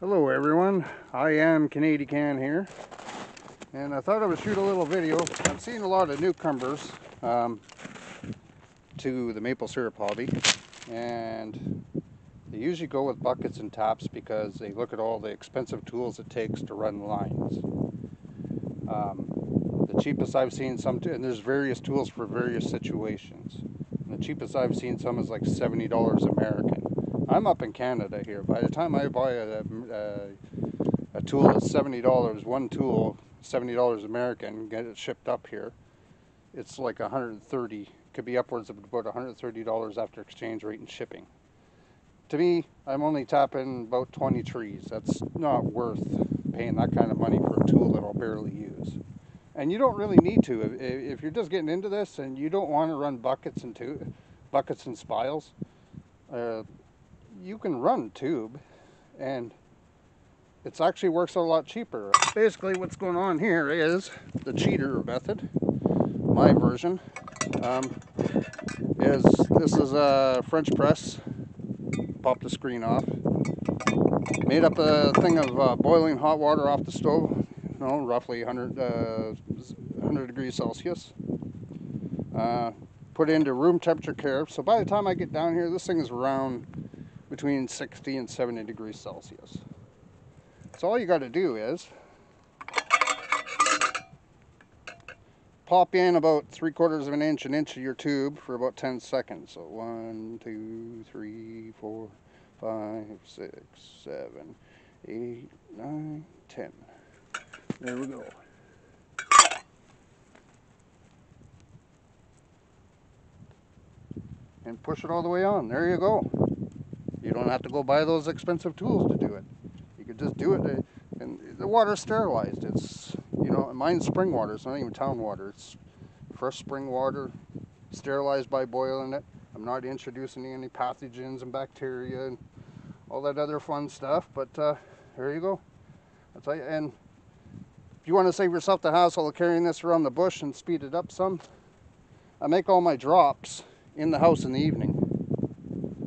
Hello everyone, I am Canadian Can here, and I thought I would shoot a little video. I'm seeing a lot of newcomers to the maple syrup hobby, and they usually go with buckets and taps because they look at all the expensive tools it takes to run lines. The cheapest I've seen and there's various tools for various situations. And the cheapest I've seen some is like $70 American. I'm up in Canada here. By the time I buy a tool that's $70, one tool, $70 American, get it shipped up here, it's like $130, could be upwards of about $130 after exchange rate and shipping. To me, I'm only tapping about 20 trees. That's not worth paying that kind of money for a tool that I'll barely use. And you don't really need to. If you're just getting into this and you don't want to run buckets and spiles, you can run tube, and it actually works a lot cheaper. Basically what's going on here is the cheater method. My version this is a French press. Pop the screen off. Made up a thing of boiling hot water off the stove, roughly 100 degrees Celsius. Put into room temperature care. So by the time I get down here, this thing is around between 60 and 70 degrees Celsius. So all you got to do is pop in about 3/4 of an inch of your tube for about 10 seconds. So 1, 2, 3, 4, 5, 6, 7, 8, 9, 10. There we go. And push it all the way on. There you go. You don't have to go buy those expensive tools to do it. You could just do it, and the water's sterilized. It's, mine's spring water. It's not even town water. It's fresh spring water, sterilized by boiling it. I'm not introducing any pathogens and bacteria and all that other fun stuff, but there you go. I'll tell you. And if you want to save yourself the hassle of carrying this around the bush and speed it up some, I make all my drops in the house in the evening.